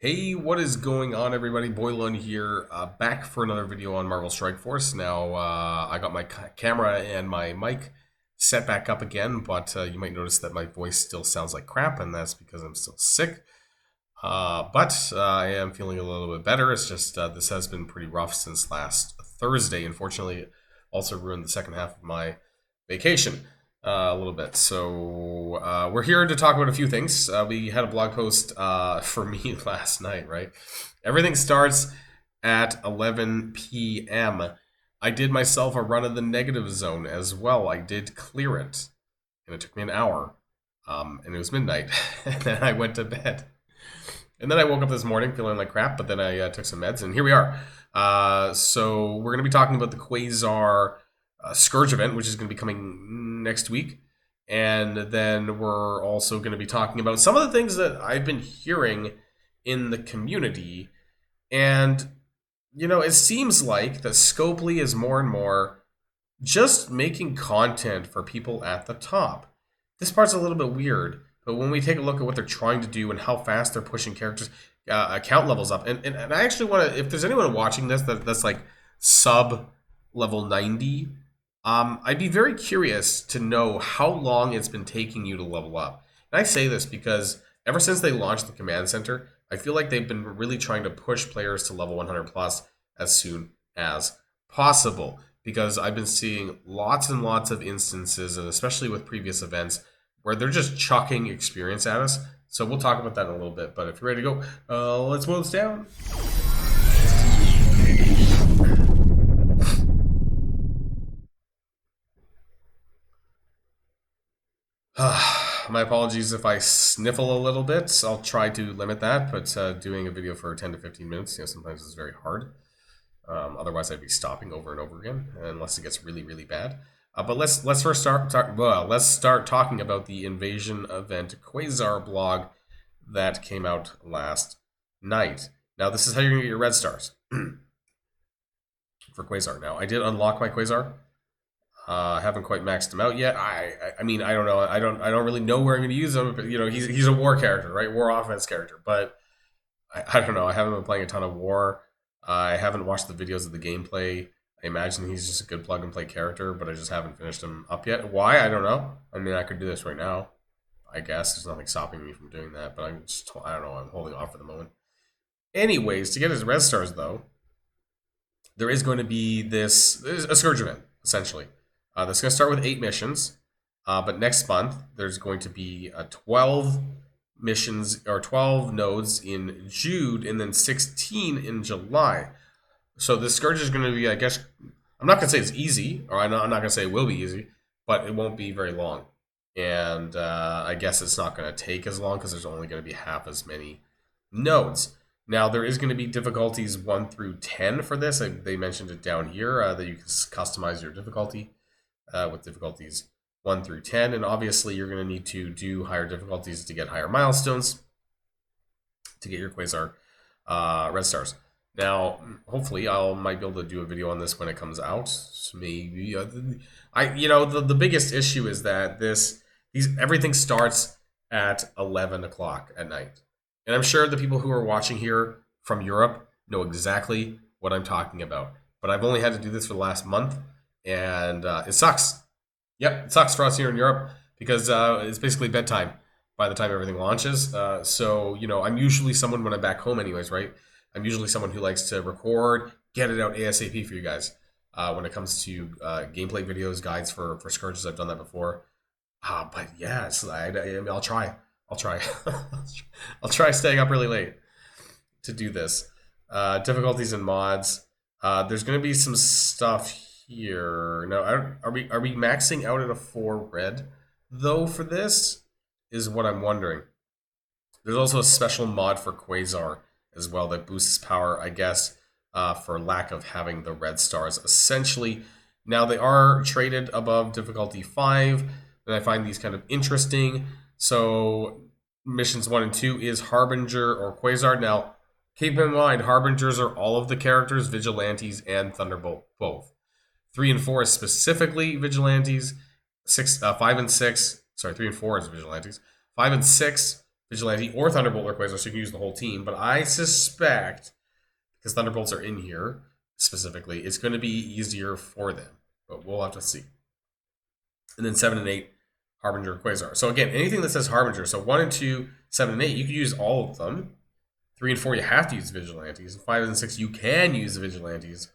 Hey, what is going on, everybody? Boilon here, back for another video on Marvel Strike Force. Now, I got my camera and my mic set back up again, but you might notice that my voice still sounds like crap, and that's because I'm still sick. But I am feeling a little bit better. It's just this has been pretty rough since last Thursday. Unfortunately, also ruined the second half of my vacation a little bit. So we're here to talk about a few things. We had a blog post for me last night, right? Everything starts at 11 p.m. I did myself a run of the negative zone as well. I did clear it, and it took me an hour. And it was midnight, and then I went to bed. And then I woke up this morning feeling like crap, but then I took some meds, and here we are. So we're going to be talking about the Quazar SCOURGE event, which is going to be coming next week. And then we're also going to be talking about some of the things that I've been hearing in the community. And, you know, it seems like that Scopely is more and more just making content for people at the top. This part's a little bit weird, but when we take a look at what they're trying to do and how fast they're pushing characters, account levels up, and I actually want to, if there's anyone watching this that's like sub level 90, I'd be very curious to know how long it's been taking you to level up. And I say this because ever since they launched the command center, I feel like they've been really trying to push players to level 100 plus as soon as possible. Because I've been seeing lots and lots of instances, and especially with previous events, where they're just chucking experience at us. So we'll talk about that in a little bit. But if you're ready to go, let's mow this down. My apologies if I sniffle a little bit. I'll try to limit that, but doing a video for 10 to 15 minutes, sometimes is very hard. Otherwise, I'd be stopping over and over again, unless it gets really, really bad. But let's first start talking about the Invasion Event Quasar blog that came out last night. Now, this is how you're gonna get your red stars for Quasar. Now, I did unlock my Quasar. I haven't quite maxed him out yet. I mean, I don't know. I don't really know where I'm going to use him. But, he's a war character, right? War offense character. But I don't know. I haven't been playing a ton of war. I haven't watched the videos of the gameplay. I imagine he's just a good plug and play character, but I just haven't finished him up yet. Why? I don't know. I mean, I could do this right now. I guess there's nothing stopping me from doing that, but I don't know. I'm holding off for the moment. Anyways, to get his red stars though, there is going to be a SCOURGE event essentially. That's going to start with 8 missions, but next month there's going to be 12 missions or 12 nodes in June and then 16 in July. So this SCOURGE is going to be, I guess, I'm not going to say it's easy, or I'm not going to say it will be easy, but it won't be very long. And I guess it's not going to take as long because there's only going to be half as many nodes. Now, there is going to be difficulties 1 through 10 for this. They mentioned it down here that you can customize your difficulty with difficulties 1 through 10. And obviously, you're going to need to do higher difficulties to get higher milestones to get your Quasar red stars. Now, hopefully, I might be able to do a video on this when it comes out. So maybe the biggest issue is that everything starts at 11 o'clock at night, and I'm sure the people who are watching here from Europe know exactly what I'm talking about. But I've only had to do this for the last month, and it sucks. Yep, it sucks for us here in Europe because it's basically bedtime by the time everything launches. So I'm usually someone when I'm back home, anyways, right? I'm usually someone who likes to record, get it out ASAP for you guys. When it comes to gameplay videos, guides for SCOURGEs, I've done that before. But yeah, I'll try. I'll try. I'll try staying up really late to do this. Difficulties and mods. There's going to be some stuff here. Now, are we maxing out at a 4 red though for this? Is what I'm wondering. There's also a special mod for Quasar as well that boosts power, I guess, for lack of having the red stars. Essentially, now they are traded above difficulty 5, and I find these kind of interesting. So missions 1 and 2 is Harbinger or Quasar. Now, keep in mind, Harbingers are all of the characters, Vigilantes and Thunderbolt both. 3 and 4 is specifically Vigilantes. 5 and 6, sorry, 3 and 4 is Vigilantes. 5 and 6 Vigilante or Thunderbolt or Quasar, so you can use the whole team. But I suspect, because Thunderbolts are in here specifically, it's going to be easier for them. But we'll have to see. And then 7 and 8, Harbinger, Quasar. So again, anything that says Harbinger, so 1 and 2, 7 and 8, you can use all of them. 3 and 4, you have to use Vigilantes. 5 and 6, you can use the Vigilantes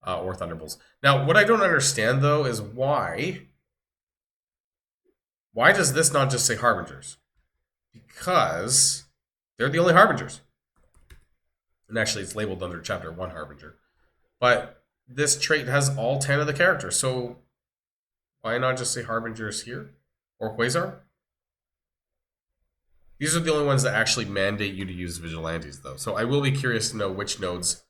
or Thunderbolts. Now, what I don't understand, though, is why does this not just say Harbingers? Because they're the only Harbingers. And actually, it's labeled under Chapter 1 Harbinger. But this trait has all 10 of the characters, so why not just say Harbingers here? Or Quasar? These are the only ones that actually mandate you to use Vigilantes, though. So I will be curious to know which nodes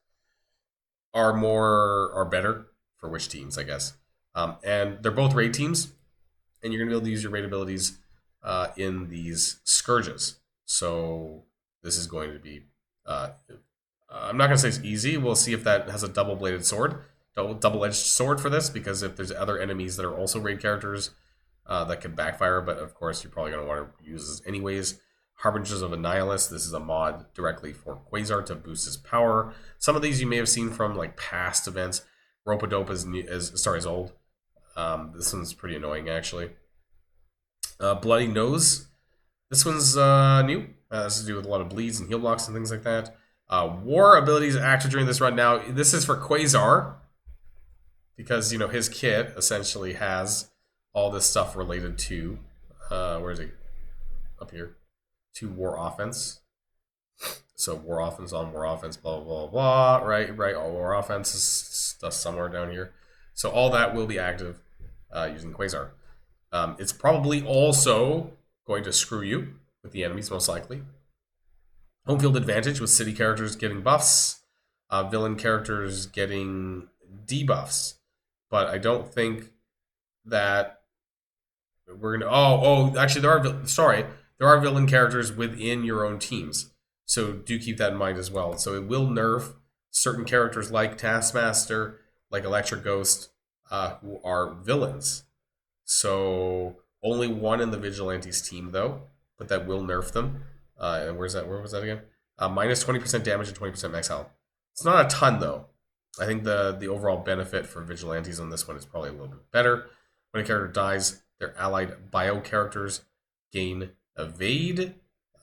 are better for which teams, I guess. And they're both raid teams, and you're going to be able to use your raid abilities in these Scourges. So this is going to be... I'm not going to say it's easy. We'll see if that has a double-bladed sword, double-edged sword for this, because if there's other enemies that are also raid characters, that could backfire, but of course you're probably going to want to use this anyways. Harbingers of Annihilus, this is a mod directly for Quasar to boost his power. Some of these you may have seen from like past events. Rope-a-dope is old. This one's pretty annoying actually. Bloody Nose, this one's new. This has to do with a lot of bleeds and heal blocks and things like that. War abilities active during this run. Now this is for Quasar because his kit essentially has all this stuff related to where is he? Up here. To war offense. So war offense on war offense, blah blah blah blah. Right. All war offense is stuff somewhere down here. So all that will be active using Quasar. It's probably also going to screw you with the enemies, most likely. Home field advantage with city characters getting buffs, villain characters getting debuffs. But I don't think that we're gonna. Actually, there are villain characters within your own teams, so do keep that in mind as well. So it will nerf certain characters like Taskmaster, like Electric Ghost, who are villains. So only one in the Vigilantes team though, but that will nerf them. And where was that again? Minus 20% damage and 20% max health. It's not a ton though. I think the overall benefit for Vigilantes on this one is probably a little bit better. When a character dies, their allied bio characters gain evade.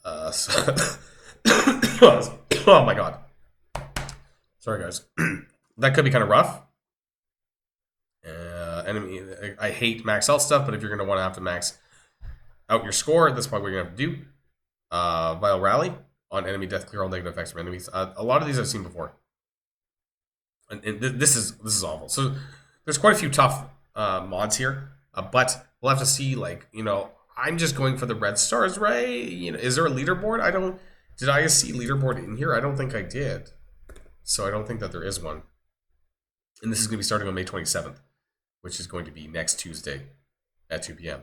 Oh my god. Sorry guys. That could be kind of rough. Enemy. I hate max health stuff, but if you're going to want to have to max out your score, that's probably what you're going to have to do. Vile Rally on enemy death, clear all negative effects from enemies. A lot of these I've seen before. And this is awful. So there's quite a few tough mods here, but we'll have to see. I'm just going for the red stars, right? Is there a leaderboard? Did I see leaderboard in here? I don't think I did. So I don't think that there is one. And this is going to be starting on May 27th, which is going to be next Tuesday at 2 p.m.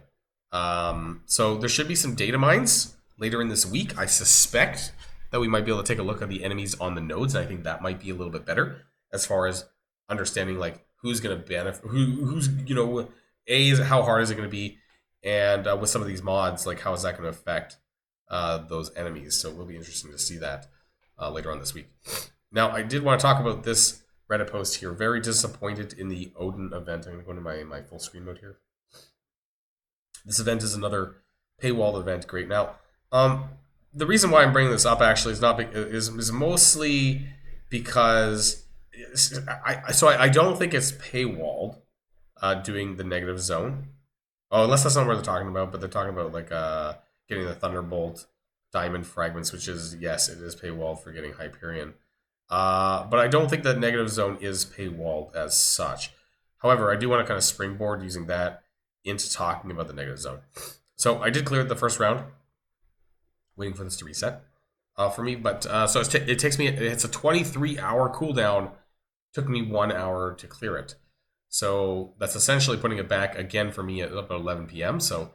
So there should be some data mines later in this week. I suspect that we might be able to take a look at the enemies on the nodes, and I think that might be a little bit better as far as understanding who's going to benefit, who's how hard is it going to be, and with some of these mods, how is that going to affect those enemies? So it will be interesting to see that later on this week. Now, I did want to talk about this Reddit post here. Very disappointed in the Odin event. I'm going to go into my full screen mode here. This event is another paywalled event. Great. Now, the reason why I'm bringing this up actually is mostly because I don't think it's paywalled doing the negative zone. Oh, unless that's not what they're talking about, but they're talking about getting the Thunderbolt diamond fragments, which is, yes, it is paywalled for getting Hyperion. But I don't think that negative zone is paywalled as such. However, I do want to kind of springboard using that into talking about the negative zone. So I did clear the first round, waiting for this to reset for me. But so it takes me, it's a 23-hour cooldown. Took me 1 hour to clear it. So that's essentially putting it back again for me at about 11 p.m. So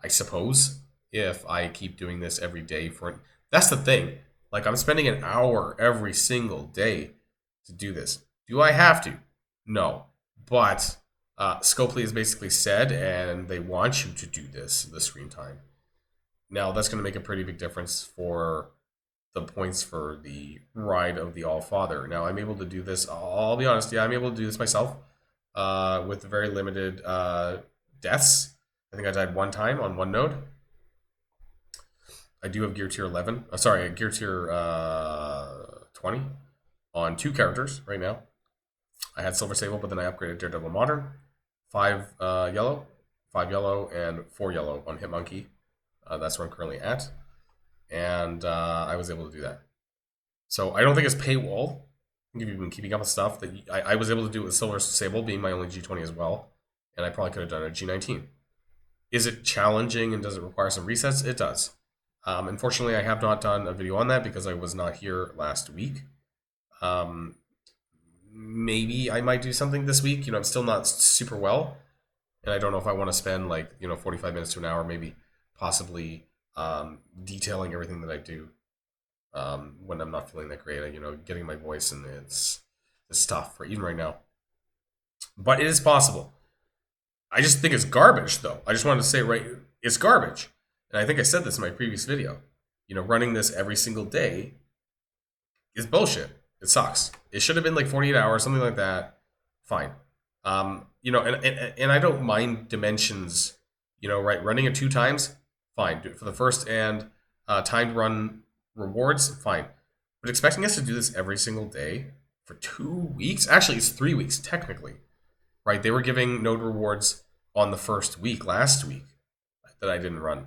I suppose if I keep doing this every day that's the thing. I'm spending an hour every single day to do this. Do I have to? No. But Scopely has basically said, and they want you to do this, the screen time. Now that's going to make a pretty big difference for the points for the Ride of the All-Father. Now I'm able to do this, I'll be honest, yeah, I'm able to do this myself with very limited deaths. I think I died one time on one node. I do have gear tier 11, gear tier 20 on 2 characters right now. I had Silver Sable, but then I upgraded Daredevil Modern. 5 yellow, 5 yellow, and 4 yellow on Hitmonkey. That's where I'm currently at. And I was able to do that. So I don't think it's paywall. If you've been keeping up with stuff, that I was able to do it with Silver Sable being my only G20 as well. And I probably could have done a G19. Is it challenging and does it require some resets? It does. Unfortunately, I have not done a video on that because I was not here last week. Maybe I might do something this week. I'm still not super well. And I don't know if I want to spend 45 minutes to an hour maybe possibly detailing everything that I do when I'm not feeling that great. Getting my voice, and it's tough, even right now. But it is possible. I just think it's garbage, though. I just wanted to say, it's garbage. And I think I said this in my previous video. Running this every single day is bullshit. It sucks. It should have been 48 hours, something like that. Fine. And I don't mind dimensions. Running it 2 times, fine. Do it for the first and timed run rewards, fine. But expecting us to do this every single day for 2 weeks? Actually, it's 3 weeks, technically. Right? They were giving node rewards on the first week, last week, that I didn't run.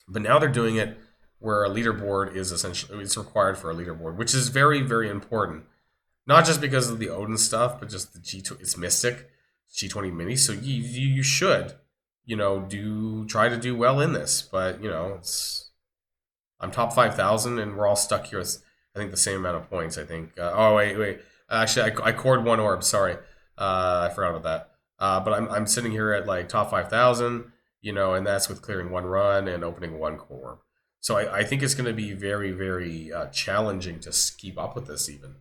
But now they're doing it where a leaderboard is essentially, it's required for a leaderboard, which is very, very important. Not just because of the Odin stuff, but just the G2, it's Mystic, G20 mini. So you should, try to do well in this. But, I'm top 5,000 and we're all stuck here with, I think, the same amount of points, I think. Wait. Actually, I cored 1 orb, sorry. I forgot about that. But I'm sitting here at top 5,000, and that's with clearing 1 run and opening 1 core. So I think it's going to be very, very challenging to keep up with this even,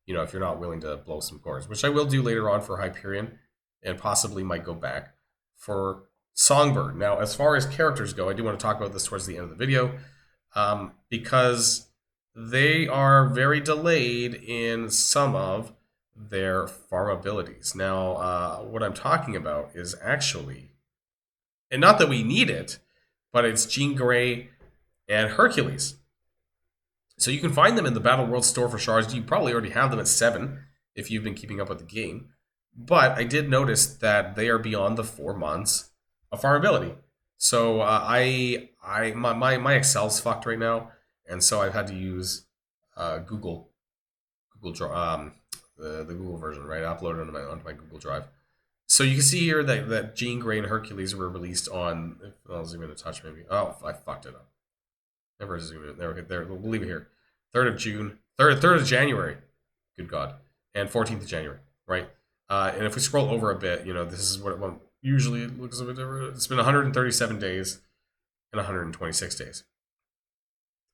if you're not willing to blow some cores, which I will do later on for Hyperion and possibly might go back for Songbird. Now, as far as characters go, I do want to talk about this towards the end of the video because they are very delayed in some of their farm abilities. Now, what I'm talking about is actually, and not that we need it, but it's Jean Grey and Hercules. So you can find them in the Battle World store for shards. You probably already have them at 7 if you've been keeping up with the game. But I did notice that they are beyond the 4 months of farmability. So my Excel's fucked right now, and so I've had to use Google the Google version, right? Upload it onto my Google Drive. So you can see here that Jean Grey and Hercules were released on. I'll zoom in a touch, maybe. Oh, I fucked it up. Never zoom in. There. We'll leave it here. 3rd of June. 3rd of January. Good God. And 14th of January, right? And if we scroll over a bit, this is what it usually looks a bit different. It's been 137 days and 126 days.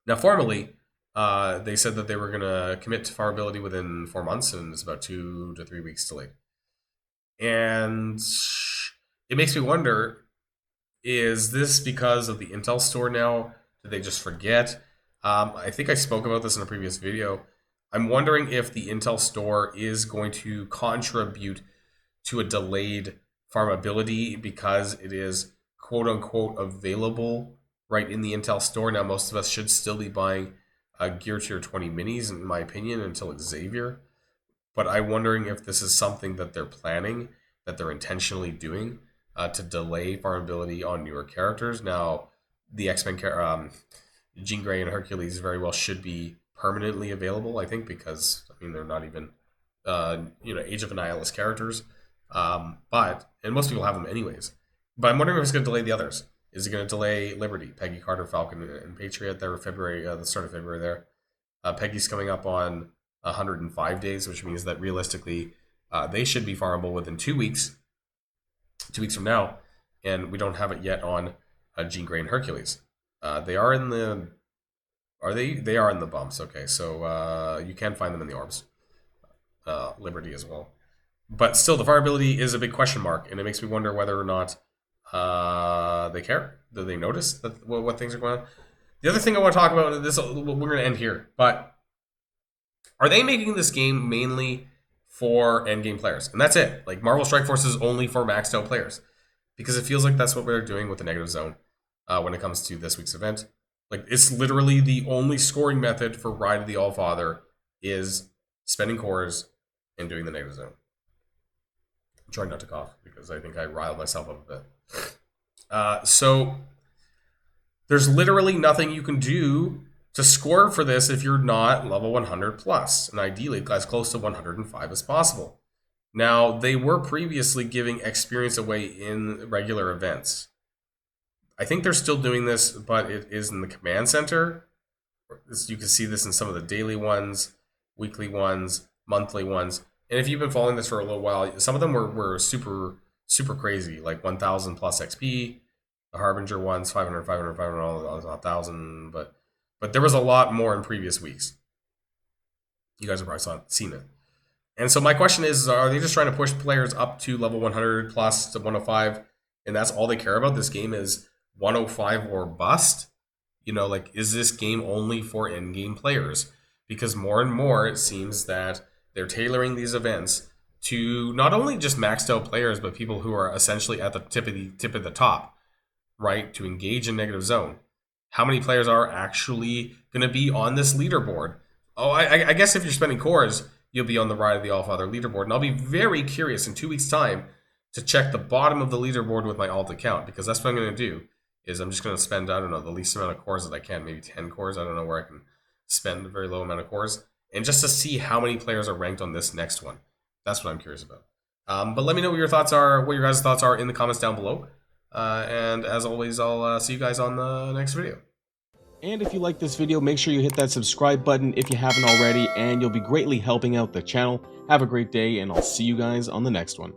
Now, formally, they said that they were going to commit to farmability within 4 months, and it's about 2 to 3 weeks delayed. And it makes me wonder, is this because of the Intel store now? Did they just forget? I think I spoke about this in a previous video. I'm wondering if the Intel store is going to contribute to a delayed farmability because it is quote-unquote available right in the Intel store. Now, most of us should still be buying Gear Tier 20 minis, in my opinion, until Xavier. But I'm wondering if this is something that they're planning, that they're intentionally doing to delay farmability on newer characters. Now, the X-Men, Jean Grey and Hercules very well should be permanently available, I think, because, they're not even, Age of Annihilus characters. And most people have them anyways. But I'm wondering if it's going to delay the others. Is it going to delay Liberty, Peggy, Carter, Falcon, and Patriot? There were February, the start of February there. Peggy's coming up on 105 days, which means that realistically, they should be farmable within 2 weeks. 2 weeks from now, and we don't have it yet on Jean Grey and Hercules. They are in the. Are they? They are in the bumps. Okay, so you can find them in the orbs. Liberty as well, but still, the farmability is a big question mark, and it makes me wonder whether or not They care? Do they notice that what things are going on? The other thing I want to talk about, this we're going to end here, but are they making this game mainly for endgame players? And that's it. Like Marvel Strike Force is only for maxed out players, because it feels like that's what we're doing with the negative zone when it comes to this week's event. Like it's literally the only scoring method for Ride of the Allfather is spending cores and doing the negative zone. I'm trying not to cough because I think I riled myself up a bit. So there's literally nothing you can do to score for this if you're not level 100 plus, and ideally as close to 105 as possible. Now, they were previously giving experience away in regular events. I think they're still doing this, but it is in the command center. You can see this in some of the daily ones, weekly ones, monthly ones. And if you've been following this for a little while, some of them were super, super crazy, like 1,000 plus XP. The Harbinger ones, 500, 500, 500, all 1,000. But there was a lot more in previous weeks. You guys have probably seen it. And so my question is, are they just trying to push players up to level 100 plus to 105, and that's all they care about? This game is 105 or bust? You know, like, is this game only for in-game players? Because more and more it seems that they're tailoring these events to not only just maxed out players, but people who are essentially at the tip of the top, right, to engage in negative zone. How many players are actually going to be on this leaderboard? Oh, I guess if you're spending cores, you'll be on the Ride of the Allfather leaderboard. And I'll be very curious in 2 weeks' time to check the bottom of the leaderboard with my alt account, because that's what I'm going to do. Is I'm just going to spend, I don't know, the least amount of cores that I can, maybe 10 cores. I don't know where I can spend a very low amount of cores. And just to see how many players are ranked on this next one. That's what I'm curious about. But let me know what your thoughts are, what your guys' thoughts are in the comments down below. And as always, I'll see you guys on the next video. And if you like this video, make sure you hit that subscribe button if you haven't already, and you'll be greatly helping out the channel. Have a great day, and I'll see you guys on the next one.